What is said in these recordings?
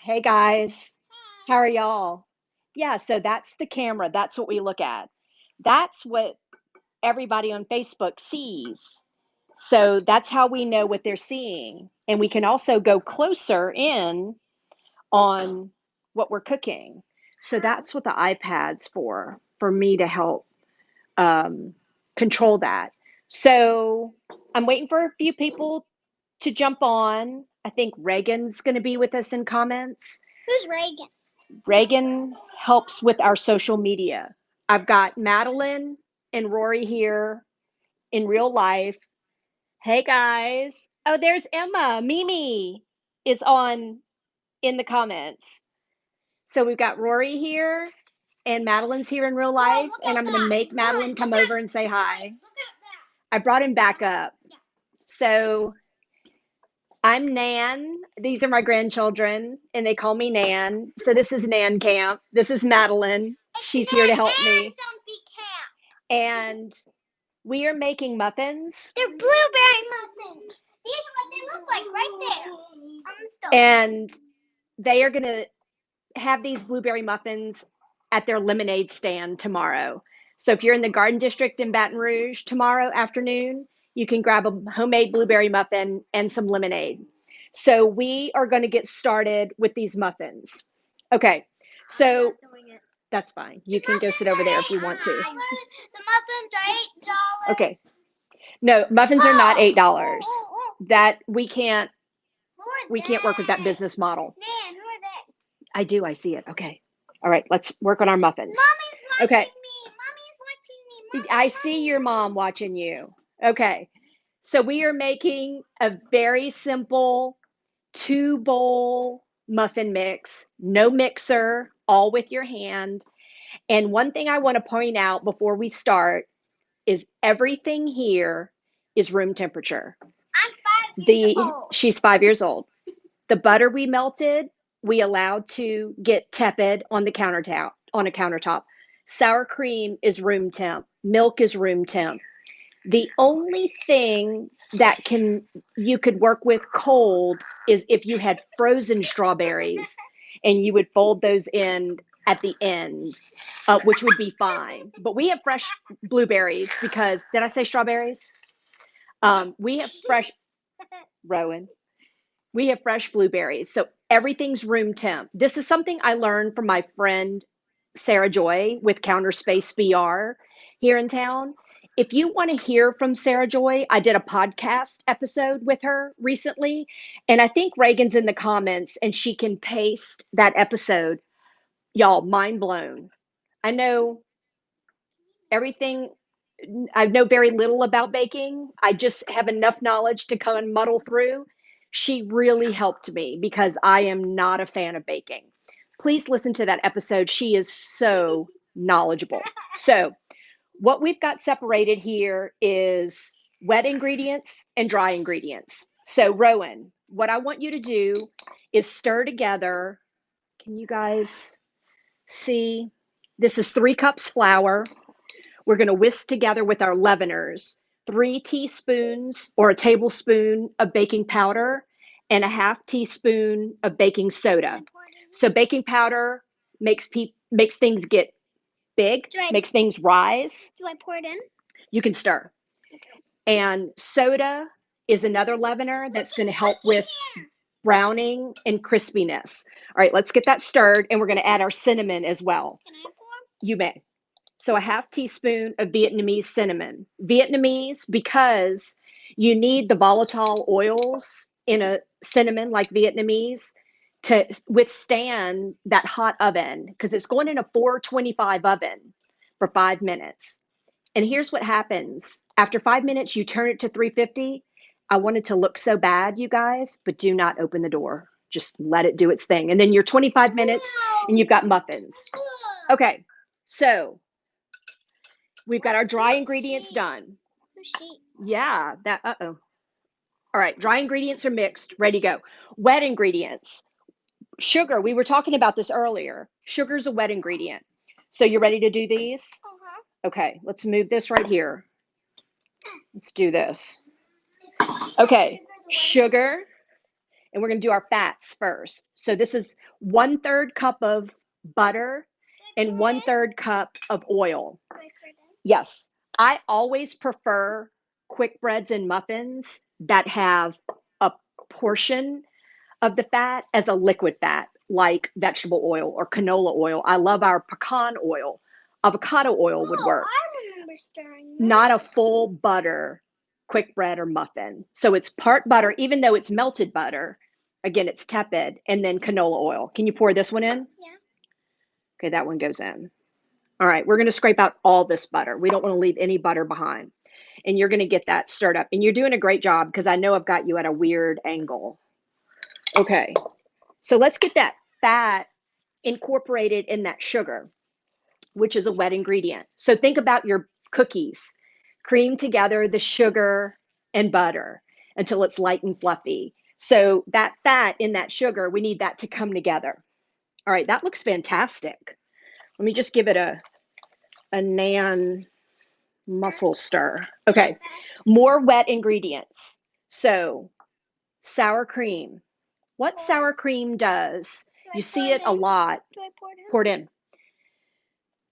Hey guys, how are y'all? Yeah, so that's the camera. That's what we look at. That's what everybody on Facebook sees. So that's how we know what they're seeing. And we can also go closer in on what we're cooking. So that's what the iPad's for me to help um, control that. So I'm waiting for a few people to jump on. I think Reagan's going to be with us in comments. Who's Reagan? Reagan helps with our social media. I've got Madeline and Rory here in real life. Hey guys. Oh, there's Emma. Mimi is on in the comments. So we've got Rory here and Madeline's here in real life. And I'm going to make Madeline come over and say hi. I brought him back up. So I'm Nan. These are my grandchildren, and they call me Nan. So this is Nan Camp. This is Madeline. She's here to help me. And we are making muffins. They're blueberry muffins. These are what they look like right there on the stove. And they are going to have these blueberry muffins at their lemonade stand tomorrow. So if you're in the Garden District in Baton Rouge tomorrow afternoon, you can grab a homemade blueberry muffin and some lemonade. So we are going to get started with these muffins. Okay, so that's fine. You can go sit over there if you want to. The muffins are $8. Okay. No, muffins are not $8. That we can't work with that business model. Nan, who are they? I do, I see it. Okay. All right, let's work on our muffins. Mommy's watching Okay. me. Mommy's watching me. I see your mom watching you. Okay. So we are making a very simple 2-bowl muffin mix, no mixer, all with your hand. And one thing I want to point out before we start is everything here is room temperature. I'm 5 years old. She's 5 years old. The butter we melted, we allowed to get tepid on the countertop. Sour cream is room temp. Milk is room temp. The only thing that you could work with cold is if you had frozen strawberries and you would fold those in at the end, which would be fine. But we have fresh blueberries because, did I say strawberries? We have fresh, Rowan. We have fresh blueberries. So everything's room temp. This is something I learned from my friend Sarah Joy with Counter Space VR here in town. If you want to hear from Sarah Joy, I did a podcast episode with her recently, and I think Reagan's in the comments and she can paste that episode. Y'all, mind blown. I know everything, I know very little about baking. I just have enough knowledge to kind of muddle through. She really helped me because I am not a fan of baking. Please listen to that episode. She is so knowledgeable. So, what we've got separated here is wet ingredients and dry ingredients. So, Rowan, what I want you to do is stir together. Can you guys see? This is 3 cups flour. We're going to whisk together with our leaveners 3 teaspoons or a tablespoon of baking powder and a half teaspoon of baking soda. So baking powder makes things get big, makes things rise. Do I pour it in? You can stir. And soda is another leavener that's going to help with browning and crispiness. All right, let's get that stirred, and we're going to add our cinnamon as well. Can I pour? You may. So a half teaspoon of Vietnamese cinnamon. Vietnamese because you need the volatile oils in a cinnamon like Vietnamese to withstand that hot oven because it's going in a 425 oven for 5 minutes. And here's what happens. After 5 minutes, you turn it to 350. I want it to look so bad, you guys, but do not open the door. Just let it do its thing. And then you're 25 minutes and you've got muffins. Okay, so we've got our dry ingredients done. Yeah, uh-oh. All right, dry ingredients are mixed, ready to go. Wet ingredients. Sugar, we were talking about this earlier. Sugar's a wet ingredient. So you ready to do these? Okay, let's move this right here. Let's do this. Okay, sugar And we're going to do our fats first. So this is 1/3 cup of butter and 1/3 cup of oil. Yes, I always prefer quick breads and muffins that have a portion of the fat as a liquid fat, like vegetable oil or canola oil. I love our pecan oil. Avocado oil would work. I remember stirring that. Not a full butter quick bread or muffin. So it's part butter, even though it's melted butter. Again, it's tepid, and then canola oil. Can you pour this one in? Yeah. Okay, that one goes in. All right, we're going to scrape out all this butter. We don't want to leave any butter behind. And you're going to get that stirred up. And you're doing a great job because I know I've got you at a weird angle. Okay, so let's get that fat incorporated in that sugar, which is a wet ingredient. So think about your cookies. Cream together the sugar and butter until it's light and fluffy. So that fat in that sugar, we need that to come together. All right, that looks fantastic. Let me just give it a Nan muscle stir. Okay, more wet ingredients. So sour cream. What sour cream does, you see it a lot. Do I pour it in? Pour it in.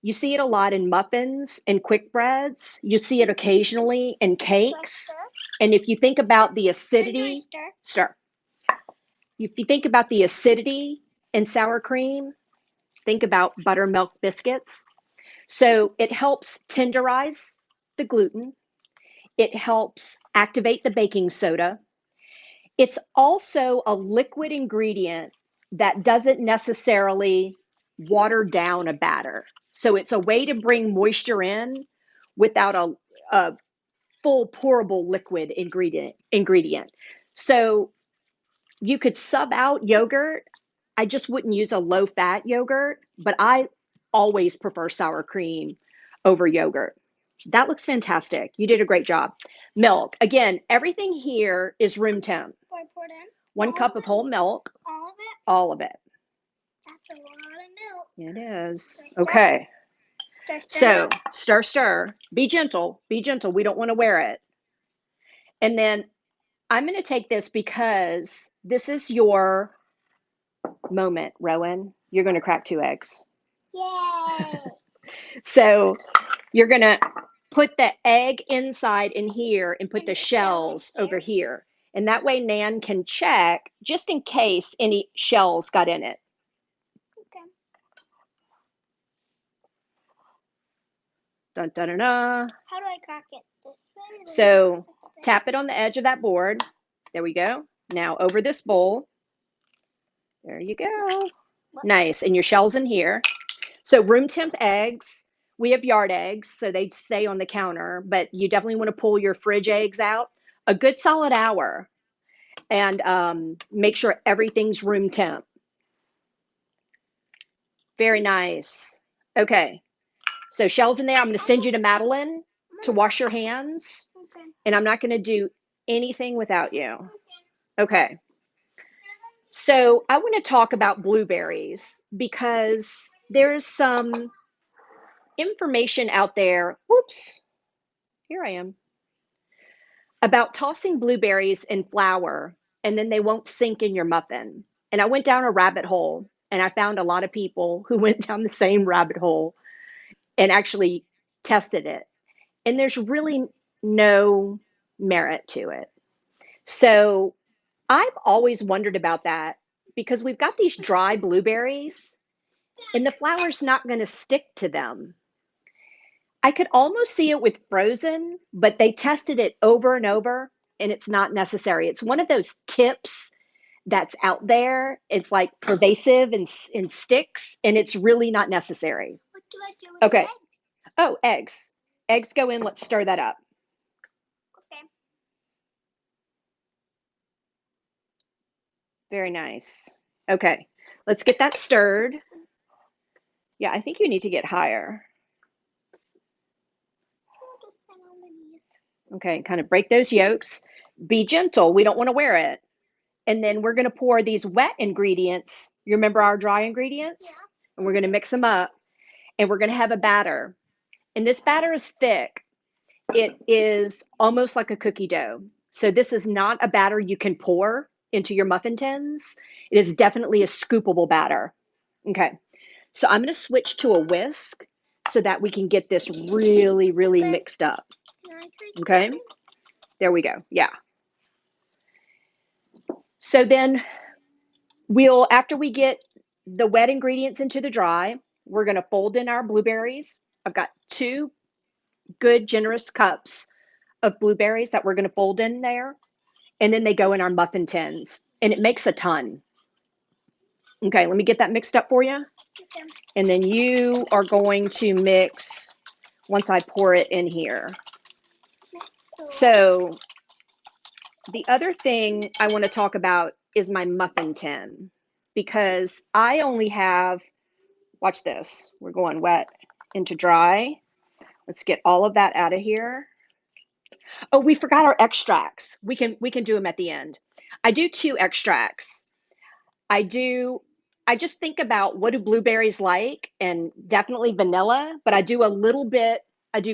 You see it a lot in muffins and quick breads. You see it occasionally in cakes. Stir. And if you think about the Do I acidity, stir? stir. If you think about the acidity in sour cream, think about buttermilk biscuits. So it helps tenderize the gluten. It helps activate the baking soda. It's also a liquid ingredient that doesn't necessarily water down a batter. So it's a way to bring moisture in without a full pourable liquid ingredient. So you could sub out yogurt. I just wouldn't use a low fat yogurt, but I always prefer sour cream over yogurt. That looks fantastic. You did a great job. Milk. Again, everything here is room temp. Do I pour it in? 1 cup of whole milk, All of it? all of it. That's a lot of milk. It is. Stir. Okay. Stir. So stir, stir. Be gentle. Be gentle. We don't want to wear it. And then I'm going to take this because this is your moment, Rowan. You're going to crack 2 eggs. Yay! So you're going to put the egg inside in here and put And the the shell shells in over here. here. And that way Nan can check just in case any shells got in it. Okay. Dun, dun, dun, dun. How do I crack it? This way? So tap it on the edge of that board. There we go. Now over this bowl. There you go. Nice. And your shell's in here. So room temp eggs. We have yard eggs, so they stay on the counter, but you definitely want to pull your fridge eggs out a good solid hour and make sure everything's room temp. Very nice. Okay. So shells in there. I'm going to send you to Madeline to wash your hands, Okay. and I'm not going to do anything without you. Okay. So I want to talk about blueberries because there's some information out there. Whoops. Here I am. About tossing blueberries in flour and then they won't sink in your muffin. And I went down a rabbit hole and I found a lot of people who went down the same rabbit hole and actually tested it. And there's really no merit to it. So I've always wondered about that because we've got these dry blueberries and the flour's not going to stick to them. I could almost see it with frozen, but they tested it over and over and it's not necessary. It's one of those tips that's out there. It's like pervasive and sticks and it's really not necessary. What do I do with Okay. eggs? Oh, eggs. Eggs go in. Let's stir that up. Okay. Very nice. Okay. Let's get that stirred. Yeah, I think you need to get higher. I'll just sit on my knees. Okay, kind of break those yolks. Be gentle. We don't want to wear it. And then we're going to pour these wet ingredients. You remember our dry ingredients? Yeah. And we're going to mix them up. And we're going to have a batter. And this batter is thick. It is almost like a cookie dough. So this is not a batter you can pour. into your muffin tins. It is definitely a scoopable batter. Okay, so I'm going to switch to a whisk so that we can get this really, really mixed up. Okay, there we go. Yeah. So then after we get the wet ingredients into the dry, we're going to fold in our blueberries. I've got 2 good, generous cups of blueberries that we're going to fold in there. And then they go in our muffin tins. And it makes a ton. Okay, let me get that mixed up for you. Okay. And then you are going to mix once I pour it in here. So the other thing I want to talk about is my muffin tin, because I only have, watch this, we're going wet into dry. Let's get all of that out of here. Oh, we forgot our extracts. We can do them at the end. I do 2 extracts. I just think about what do blueberries like, and definitely vanilla, but I do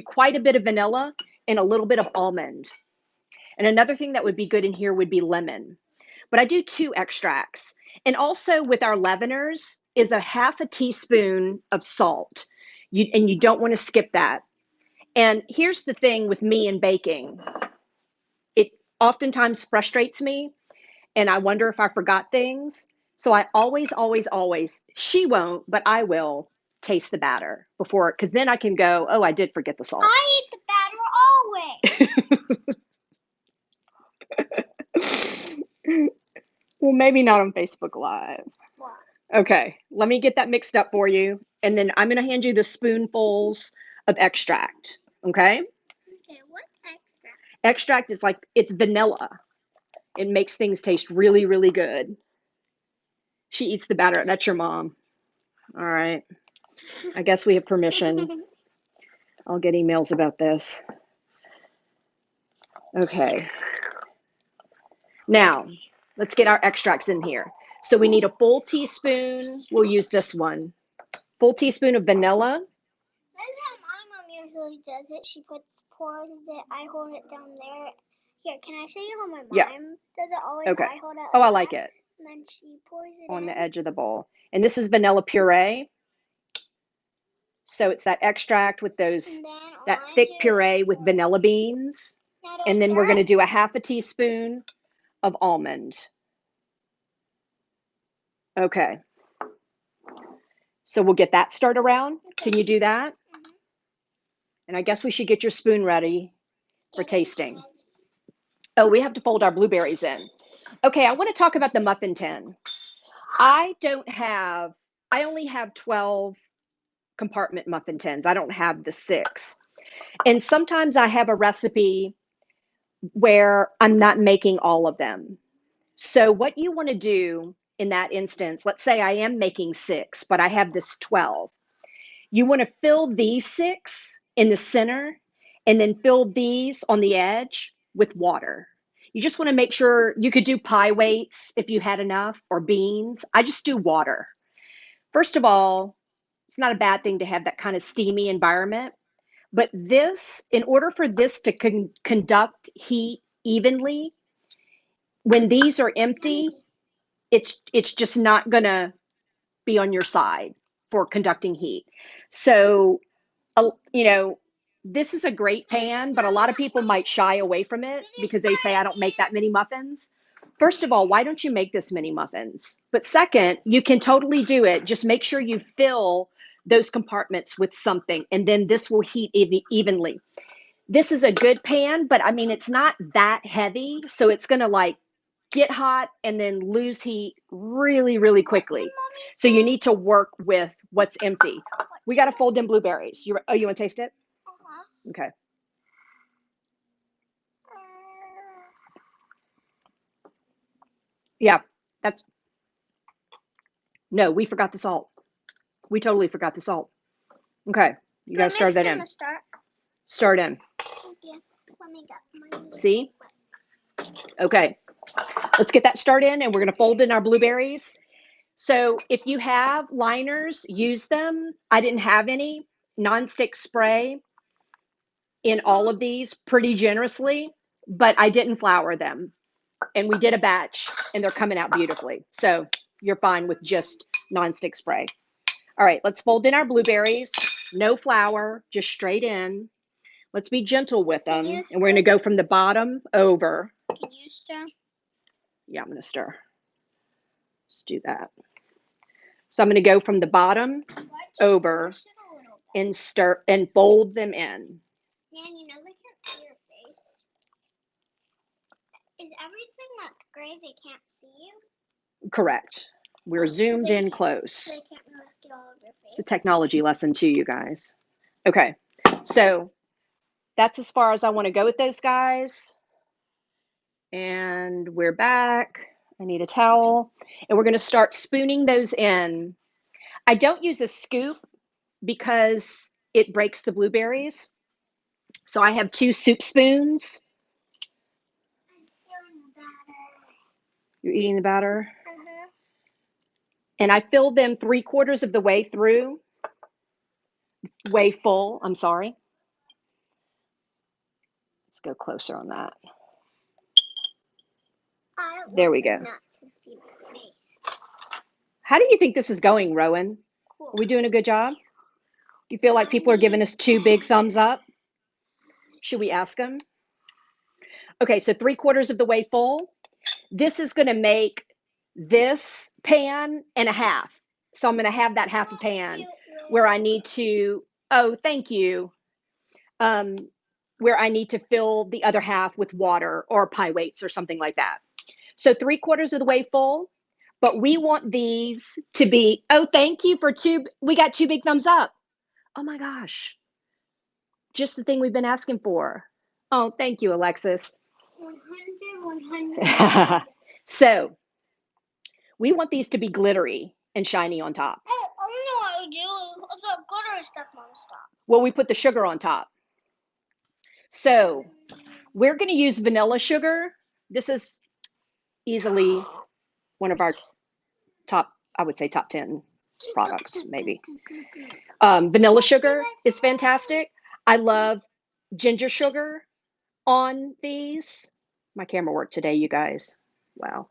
quite a bit of vanilla and a little bit of almond. And another thing that would be good in here would be lemon. But I do 2 extracts. And also with our leaveners is a half a teaspoon of salt. And you don't want to skip that. And here's the thing with me and baking. It oftentimes frustrates me, and I wonder if I forgot things. So I always, she won't, but I will taste the batter before, because then I can go, oh, I did forget the salt. I eat the batter always. Well, maybe not on Facebook Live. What? Okay, let me get that mixed up for you. And then I'm going to hand you the spoonfuls of extract. Okay? Okay, what's extra? Extract is like, it's vanilla. It makes things taste really, really good. She eats the batter. That's your mom. All right. I guess we have permission. I'll get emails about this. Okay. Now, let's get our extracts in here. So we need a full teaspoon. We'll use this one. Full teaspoon of vanilla. That's how my mom usually does it. She pours it. I hold it down there. Here, can I show you how my mom does it always? Okay. I hold it Oh, I like it. And then she pours it on in. the edge of the bowl. And this is vanilla puree. So it's that extract with that thick puree with vanilla beans. And then we're going to do a half a teaspoon of almond. Okay. So we'll get that stirred around. Okay. Can you do that? Mm-hmm. And I guess we should get your spoon ready for tasting. Oh, we have to fold our blueberries in. Okay, I want to talk about the muffin tin. I only have 12 compartment muffin tins. I don't have the 6. And sometimes I have a recipe where I'm not making all of them. So what you want to do in that instance, let's say I am making 6, but I have this 12. You want to fill these 6 in the center and then fill these on the edge with water. You just want to make sure, you could do pie weights if you had enough, or beans. I just do water. First of all, it's not a bad thing to have that kind of steamy environment. But this, in order for this to conduct heat evenly, when these are empty, it's just not going to be on your side for conducting heat. So, this is a great pan, but a lot of people might shy away from it because they say, I don't make that many muffins. First of all, why don't you make this many muffins? But second, you can totally do it. Just make sure you fill those compartments with something, and then this will heat evenly. This is a good pan, but I mean, it's not that heavy, so it's going to like get hot and then lose heat really, really quickly. So you need to work with what's empty. We got to fold in blueberries. You want to taste it? Okay. Yeah, no, we forgot the salt. We totally forgot the salt. Okay, you got to stir that in. Stir it in. See? Okay, let's get that started in, and we're going to fold in our blueberries. So if you have liners, use them. I didn't have any. Nonstick spray in all of these pretty generously, but I didn't flour them. And we did a batch, and they're coming out beautifully. So you're fine with just nonstick spray. All right, let's fold in our blueberries. No flour, just straight in. Let's be gentle with them. And we're going to go from the bottom over. Can you stir? Yeah, I'm going to stir. Let's do that. So I'm going to go from the bottom over and stir and fold them in. Nan, you know they can't see your face. Is everything that's gray they can't see you? Correct. We're zoomed in close. They can't really see all of your face. It's a technology lesson too, you guys. Okay, so that's as far as I want to go with those guys. And we're back. I need a towel. And we're going to start spooning those in. I don't use a scoop because it breaks the blueberries. So I have 2 soup spoons. I'm feeling the batter. You're eating the batter? And I fill them 3/4 of the way through. Way full, I'm sorry. Let's go closer on that. There we go. Not to see my face. How do you think this is going, Rowan? Cool. Are we doing a good job? You feel like people are giving us 2 big thumbs up? Should we ask them? Okay, so 3/4 of the way full. This is going to make this pan and a half. So I'm going to have that half a pan where I need to, oh, thank you, where I need to fill the other half with water or pie weights or something like that. So 3/4 of the way full, but we want these to be, oh, thank you for 2, we got 2 big thumbs up. Oh my gosh, just the thing we've been asking for. Oh, thank you, Alexis. 100. So we want these to be glittery and shiny on top. Oh, I know what I do. The glitter stuff on top. Well, we put the sugar on top. So we're going to use vanilla sugar. This is easily one of our top, I would say top 10 products, maybe. Vanilla sugar is fantastic. I love ginger sugar on these. My camera worked today, you guys. Wow.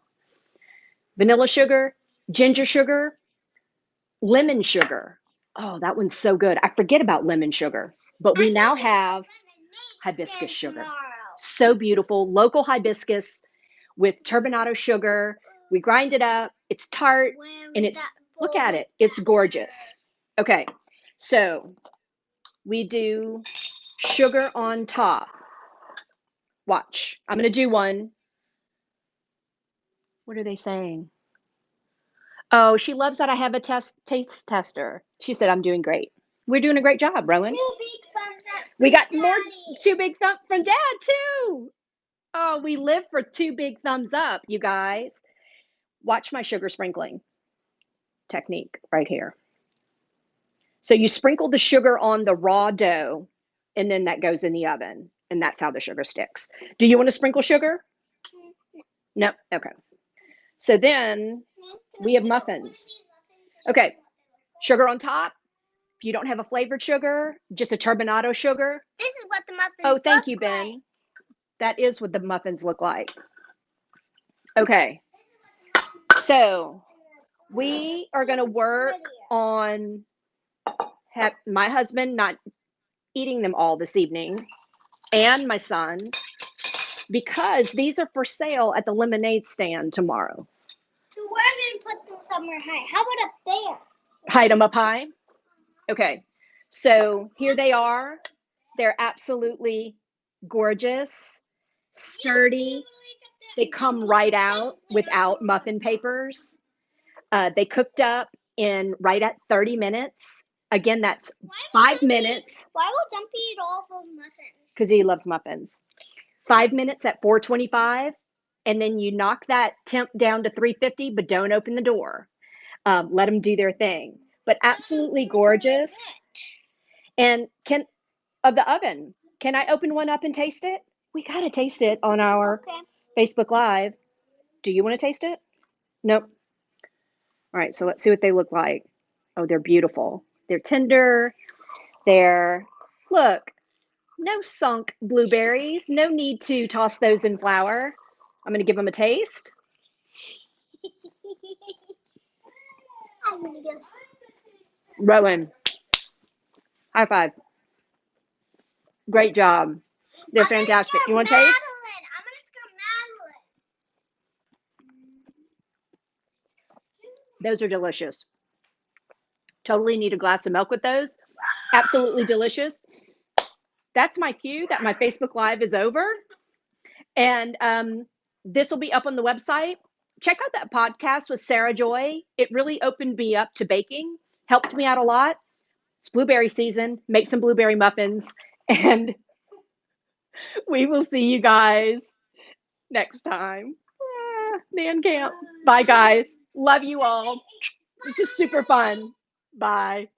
Vanilla sugar, ginger sugar, lemon sugar. Oh, that one's so good. I forget about lemon sugar, but we now have hibiscus sugar. So beautiful. Local hibiscus with turbinado sugar. We grind it up. It's tart and it's, look at it. It's gorgeous. Okay, so we do sugar on top. Watch. I'm going to do one. What are they saying? Oh, she loves that I have a taste tester. She said I'm doing great. We're doing a great job, Rowan. 2 big thumbs up. We got more, Daddy. 2 big thumbs from Dad too. Oh, we live for 2 big thumbs up, you guys. Watch my sugar sprinkling technique right here. So you sprinkle the sugar on the raw dough, and then that goes in the oven, and that's how the sugar sticks. Do you want to sprinkle sugar? No? Okay. So then we have muffins. Okay, sugar on top. If you don't have a flavored sugar, just a turbinado sugar. This is what the muffins Oh, thank look you, Ben. like. That is what the muffins look like. Okay, so we are going to work on my husband not eating them all this evening, and my son, because these are for sale at the lemonade stand tomorrow. So we're going to put them somewhere high. How about up there? Hide them up high? Okay, so here they are. They're absolutely gorgeous, sturdy. They come right out without muffin papers. They cooked up in right at 30 minutes. Again, that's 5 minutes. Why will Jumpy eat all those muffins? Because he loves muffins. 5 minutes at 425, and then you knock that temp down to 350, but don't open the door. Let them do their thing. But absolutely gorgeous. And of the oven, can I open one up and taste it? We got to taste it on our Facebook Live. Do you want to taste it? Nope. All right, so let's see what they look like. Oh, they're beautiful. They're tender. Look, no sunk blueberries. No need to toss those in flour. I'm going to give them a taste. I'm gonna go. Rowan, high five. Great job. They're fantastic. You want to taste? I'm gonna go Madeline. Those are delicious. Totally need a glass of milk with those. Absolutely delicious. That's my cue that my Facebook Live is over. And this will be up on the website. Check out that podcast with Sarah Joy. It really opened me up to baking, helped me out a lot. It's blueberry season. Make some blueberry muffins. And we will see you guys next time. Man camp. Bye, guys. Love you all. This is super fun. Bye.